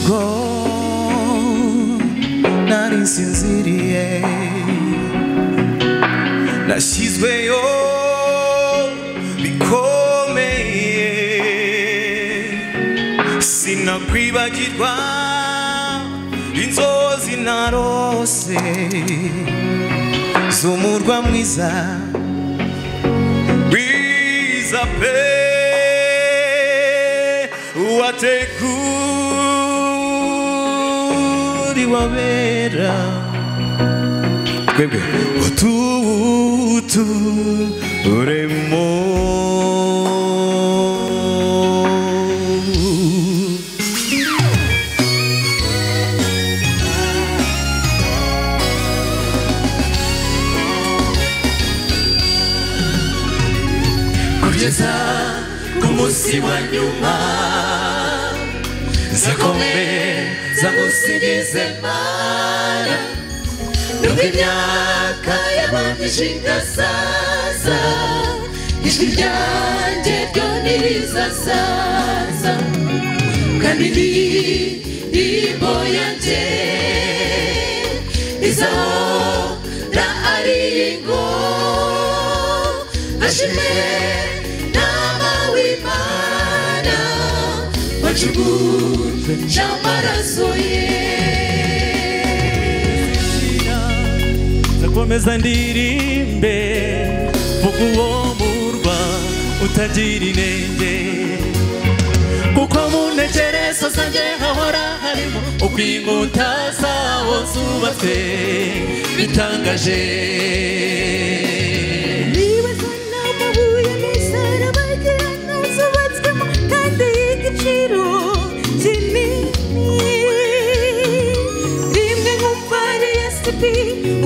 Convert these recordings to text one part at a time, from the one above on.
ubwo nari nsinziriye nashyizweyo bikomeye sinakwibagirwa inzozi narose z'umurwa mwiza mwiza pe wateguriwe abera twebwe ututuremo kugeza ku munsi wa nyuma nzakomeza ngusingize Mana nubwo imyaka y'abamije igasaza ijwi ryanjye ryo ntirizasaza kandi indirimbo yanjye izahora ari ngo ashimwe nama w'Imana wacuguje amaraso ye nzakomeza ndirimbe vuga uwo murwa utagira inenge kuko mu ntekerezo zanjye hahora harimo uko inkuta zawo zubatswe bitangaje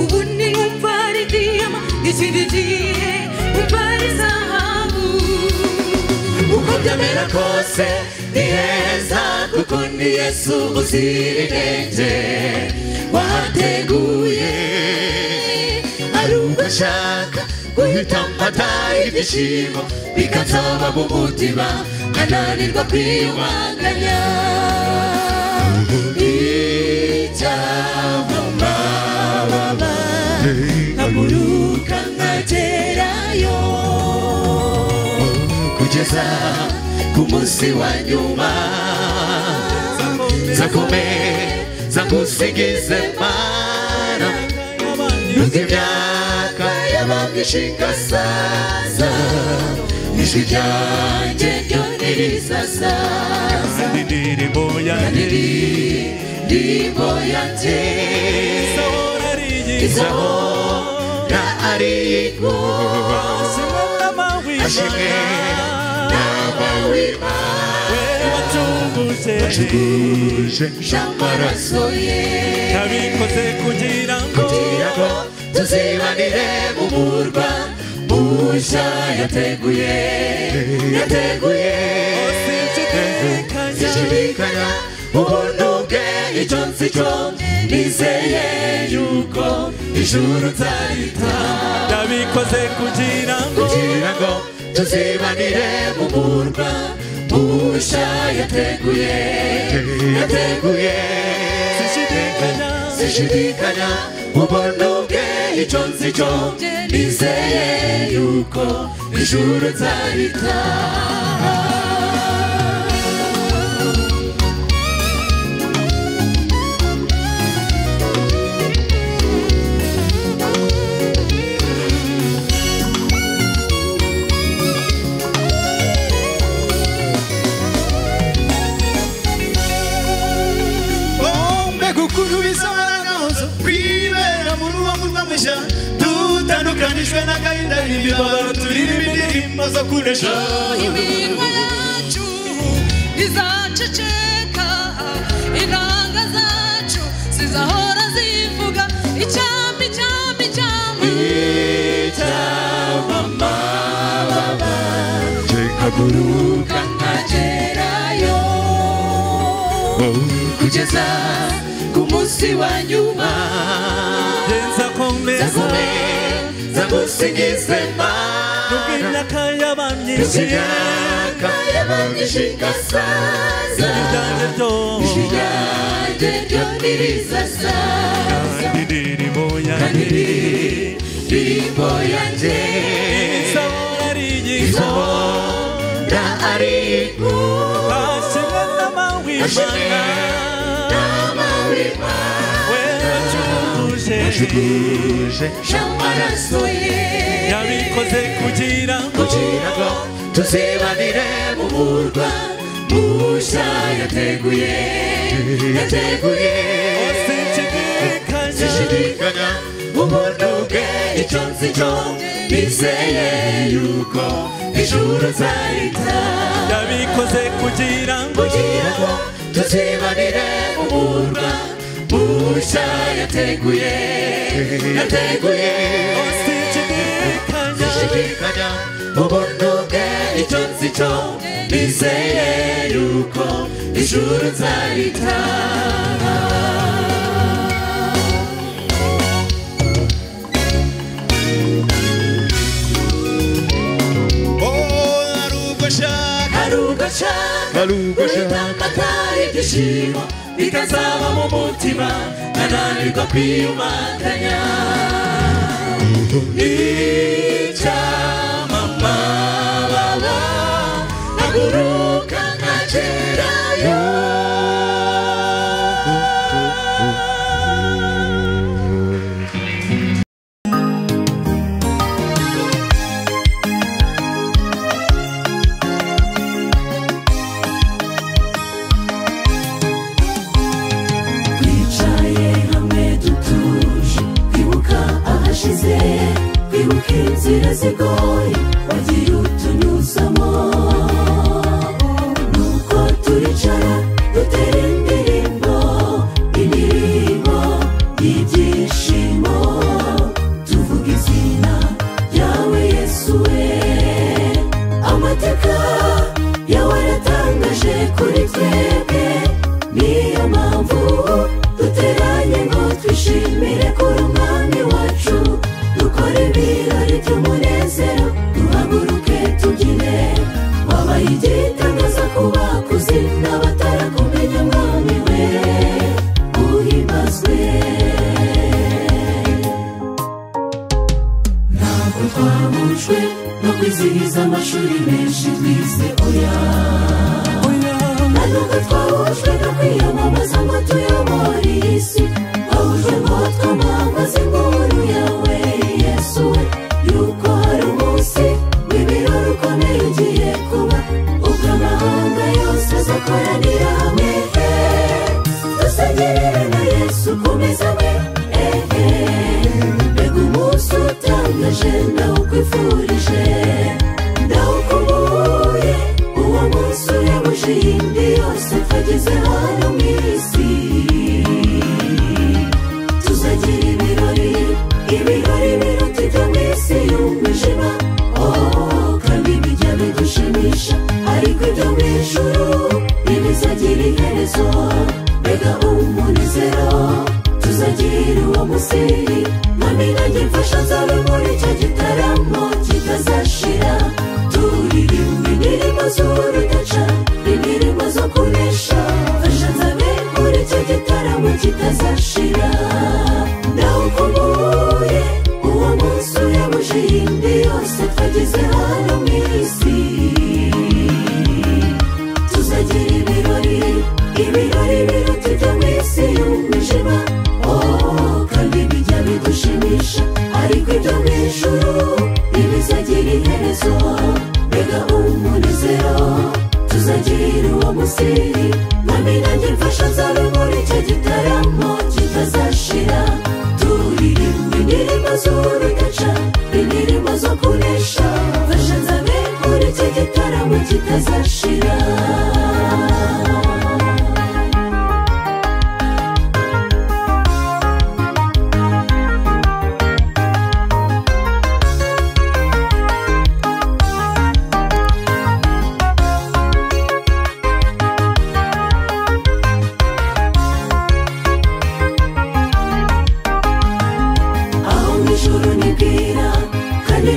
ubu ni umvari diyama ikindi gihe umvari zahabu uko byamera kose ni heza kuko ni Yesu uzira inenge wahateguye ari ubwo ashaka guhita mfata ibyishimo bikazaba mu mutima nkananirwa kwiyumanganya haguruka nkagerayo kugeza ku munsi wa nyuma nzakomeza ngusingize Mana nubwo imyaka y'abamije igasaza ijwi ryanjye ryo ntirizasaza indirimbo yanjye izahora ari ngo ashimwe nama w'Imana wacuguje amaraso ye yabikoze kugira ngo tuzibanire mu murwa mushya yateguye sinshidikanya ubuntu bwe icyo nzi cyo nizeye yuko ijuru nzarita yabikoze kugira ngo tuzibanire mu murwa mushya yateguye sinshidikanya ubuntu bwe icyo nzi cyo nizeye yuko ijuru nzarita tutandukanijwe n'agahinda n'imibabaro turirimba indirimbo zo kunesha iminwa yacu izaceceka intanga zacu zizahora zivuga icyambi icyamamababa haguruka nkagerayo kugeza ku munsi wa nyuma nzakomeza ngusingize Mana nubwo imyaka y'abamije igasaza ijwi ryanjye rizaza Kandirimo yanjye Izahora ari igihora ariko Ashimwe n'amawimana wacuruje amaraso ye yabikoze kugira ngo tuzibanire mu murwa mushya yateguye sinshidikanya ubuntu bwe icyo nzi cyo nizeye yuko ijuru nzarita yabikoze kugira ngo tuzibanire mu murwa mushya yateguye sinshidikanya ubuntu bwe icyo nzi cyo nizeye yuko ijuru nzarita harugashaka amatari ibyishimo bikazaba mu mutima nkananirwa kwiyumanganya icyamamababa naguruka nkagerayo kwibuka inzira zigoye wagiye utunyuzamo nuko turicara dutera indirimbo y'ibyishimo tuvuga izina ryawe Yesu we amateka yawe aratangaje kuri twebwe niyo mpamvu duteranye ngo twishimire kuri umwami wacu dukora ibirori by'umunezero duhaguruke tubyine wabaye igitangaza ku bakuzi n'abatarakumenya mwami we uhimbazwe ntabwo twahujwe no kwizihiza amashuri menshi twize oya nta nubwo twahujwe no kwiyamamaza ngo tuyobore iyi si twahujwe ngo twamamaze inkuru yawe Yesu we yuko hari umunsi w'ibirori ukomeye ugiye kuba ubwo amahanga yose azakoranira hamwe dusangirire na Yesu ku meza amwe mbega umunsi utangaje ndawukwifurije ndawukubuye uwo munsi uyabuje iyindi yose twageze hano mu isi tuzagira ibirori biruta ibyo mu isi y'umwijima kandi bijya bidushimisha ariko ibyo mu ijuru ntibizagira iherezo mbega umunezero tuzagira uwo munsi mwami nanjye mfasha nzabe muri icyo gitaramo kitazashira turirimba indirimbo z'urudaca indirimbo zo kunesha mfasha nzabe muri icyo gitaramo kitazashira ndawukubuye uwo munsi uyabuje iyindi yose twageze hano mu isi tuzagira ibirori biruta ibyo mu isi y'umwijima kandi bijya bidushimisha ariko ibyo mu ijuru ntibizagira iherezo mbega umunezero tuzagira uwo munsi mwami nanjye mfasha nzabe muri icyo gitaramo kitazashira turirimba indirimbo z'urudaca indirimbo zo kunesha mfasha nzabe muri icyo gitaramo kitazashira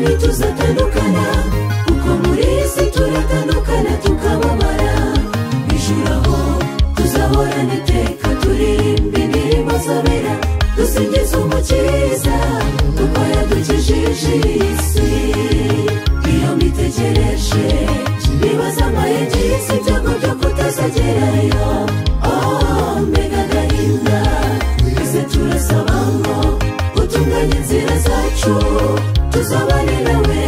ntituzatandukana kuko muri isi turatandukana tukababara ijuru aho tuzahorana iteka turirimba tuzabera dusingiza umukiza kuko yadukijije isi iyo mbitekereje bibaza amahegizi ibyago byo kutazagerayo mbega agahinda twese turasaba ngo utunganye inzira zacu tuzabane nawe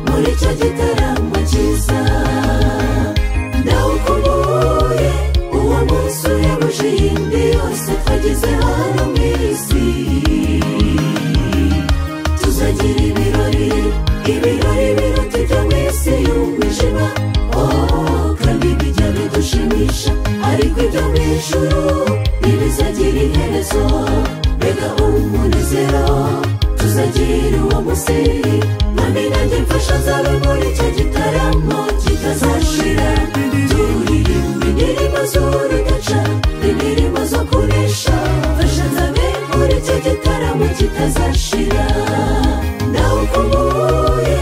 muri icyo gitaramo cyiza ndawukumbuye uwo munsi uyabuje iyindi yose twagize hano mu isi tuzagira ibirori biruta ibyo mu isi y'umwijima kandi bijya bidushimisha ariko ibyo mu ijuru ntibizagira iherezo mbega umunezero tuzagira uwo munsi mwami nanjye mfasha nzabe muri icyo gitaramo kitazashira turirimba indirimbo z'urudaca indirimbo zo kunesha mfasha nzabe muri icyo gitaramo kitazashira ndawukumbuye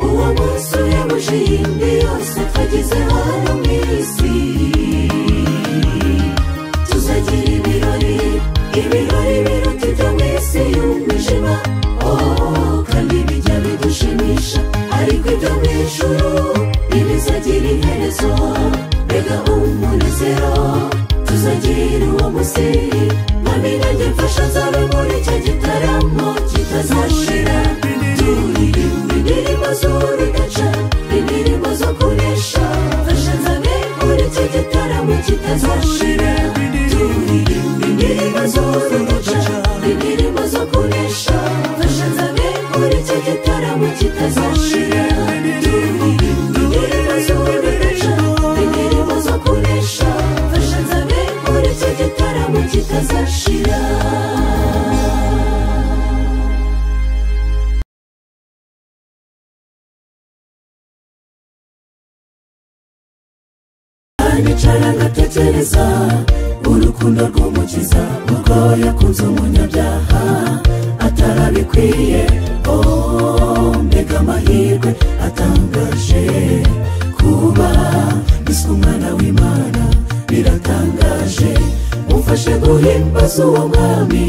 uwo munsi uyabuje iyindi yose twagize hano mu isi tuzagira ibirori biruta ibyo mu isi y'umwijima kandi bijya bidushimisha ariko ibyo mu ijuru ntibizagira iherezo mbega umunezero tuzagira uwo munsi mwami nanjye mfasha nzabe muri icyo gitaramo kitazashira turirimba indirimbo z'urudaca indirimbo zo kunesha mfasha nzabe muri icyo gitaramo kitazashira turirimba indirimbo z'urudaca indirimbo zo kunesha mfasha nzabe muri icyo gitaramo kitazashira turirimba indirimbo z'urudaca indirimbo zo kunesha mfasha nzabe muri icyo gitaramo kitazashira nicara ngatekereza urukundo rw'umukiza urwo yakunze umunyabyaha atarabikwiye mbega amahirwe atangaje kuba biswe umwana w'Imana biratangaje umfashe guhimbaza uwo mwami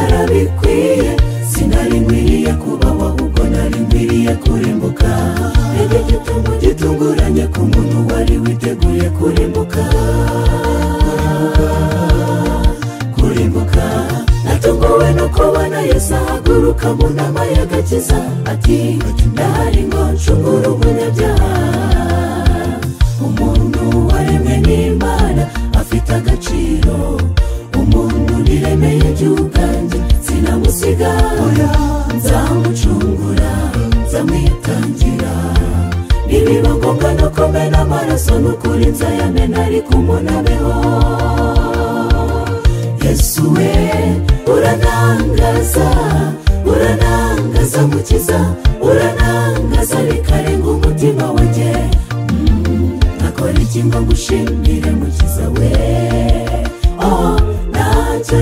arabikwiye sinari nkwiriye kubaho ahubwo nari nkwiriye kurimbuka igitumo gitunguranye ku muntu wari witeguye kurimbuka natunguwe no kubona Yesu ahaguruka mu nama y'agakiza ati ndahari ngo ncungure umunyabyaha umuntu waremwe n'Imana afite agaciro umuntu niremeye by'ubwanjye sinamusiga nzamucungura nzamwitangira nibiba ngombwa no kumena amaraso n'ukuri nzayamena ariko umuntu abeho Yesu we uranangaza mukiza uranangaza bikarenga umutima wanjye nakora iki ngo ngushimire mukiza we ntacyo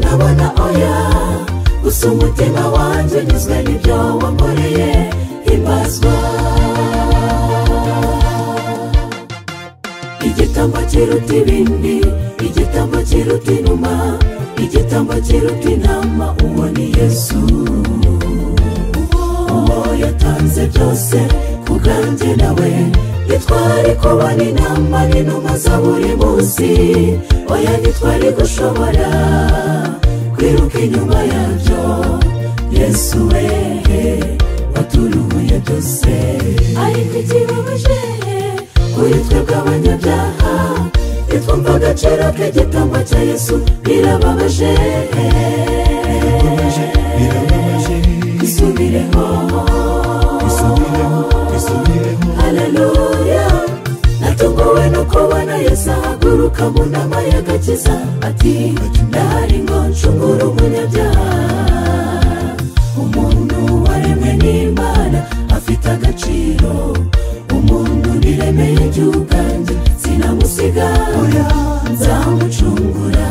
nabona oya gusa umutima wanjye unyuzwe n'ibyo wankoreye himbazwa igitambo kiruta ibindi igitambo kiruta inuma igitambo kiruta intama uwo ni Yesu uwo yatanze byose ku bwanjye nawe ntitwari kubona intama n'inuma za buri munsi oya ntitwari gushobora kwiruka inyuma yabyo Yesu we waturuhuye byose ariko ikibabaje kuri twebwe abanyabyaha nitwumva agaciro k'igitambo cya Yesu birababaje isubireho haleluya natunguwe no kubona Yesu ahaguruka mu nama y'agakiza ati ndahari ngo ncungure umunyabyaha umuntu waremwe n'Imana afite agaciro umuntu niremeye by'ubwanjye sinamusiga nzamucungura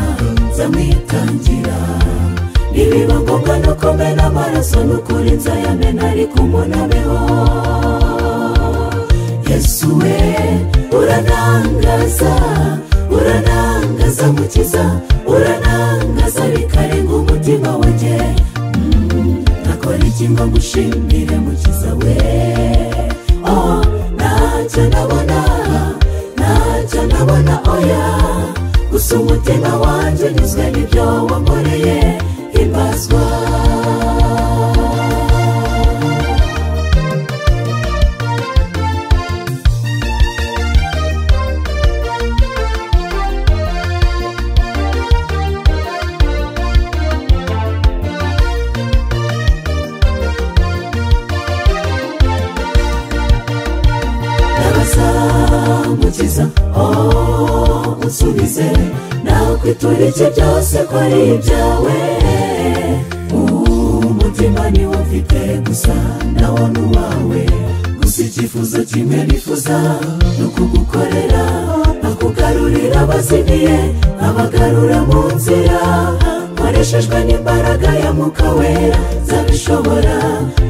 nzamwitangira nibiba ngombwa no kumena amaraso n'ukuri nzayamena ariko umuntu abeho Yesu we uranangaza uranangaza mukiza uranangaza bikarenga umutima wanjye nakora iki ngo ngushimire mukiza we ntacyo ndabona oya gusa umutima wanjye unyuzwe n'ibyo wankoreye himbazwa mukiza unsubize nawe kwitura iki byose ko ari ibyawe umutima niwo mfite gusa nawo n'uwawe gusa icyifuzo kimwe nifuza ni ukugukorera nkakugarurira abazimiye nkabagarura mu nzira nkoreshejwe n'imbaraga ya Mwuka Wera nzabishobora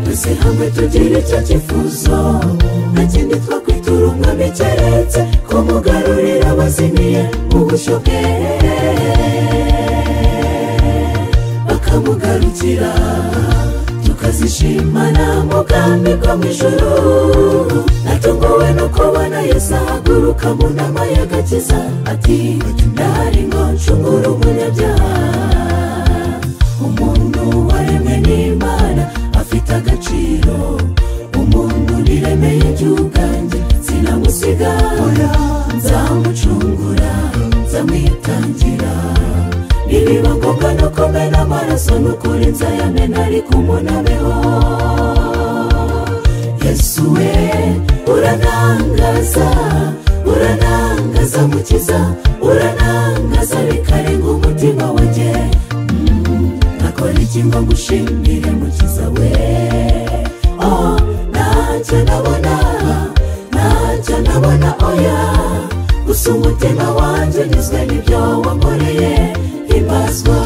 twese hamwe tugira icyo cyifuzo nta kindi twakwitura umwami keretse kumugarurira abazimiye mu bushyo bwe bakamugarukira tukazishimana mu bwami bwo mu ijuru natunguwe no kubona Yesu ahaguruka mu nama y'agakiza ati ndahari ngo ncungure umunyabyaha umuntu waremwe n'Imana afite agaciro umuntu niremeye iby'ubwanjye sinamusiga nzamucungura nzamwitangira nibiba ngombwa no kumena amaraso n'ukuri nzayamena ariko umuntu abeho Yesu we uranangaza mukiza uranangaza bikarenga umutima wanjye nakora iki ngo ngushimire mukiza we ntacyo ndabona oya gusa umutima wanjye unyuzwe n'ibyo wankoreye himbazwa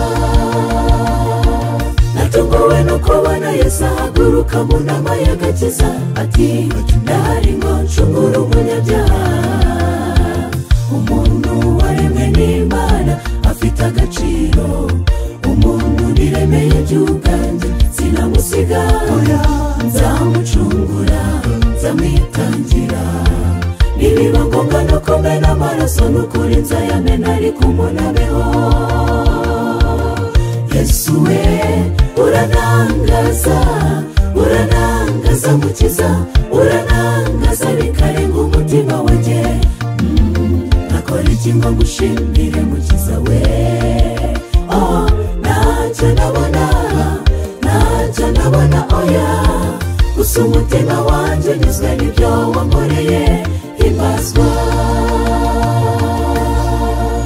natunguwe no kubona Yesu ahaguruka mu nama y'agakiza ati ndahari ngo ncungure umunyabyaha umuntu waremwe n'Imana afite agaciro umuntu niremeye iby'ubwanjye sinamusiga nzamucungura nzamwitangira nibiba ngombwa no kumena amaraso n'ukuri nzayamena ariko umuntu abeho Yesu we uranangaza mukiza uranangaza bikarenga umutima wanjye nakora iki ngo ngushimire mukiza we ntacyo ndabona oya gusa umutima wanjye unyuzwe n'ibyo wankoreye himbazwa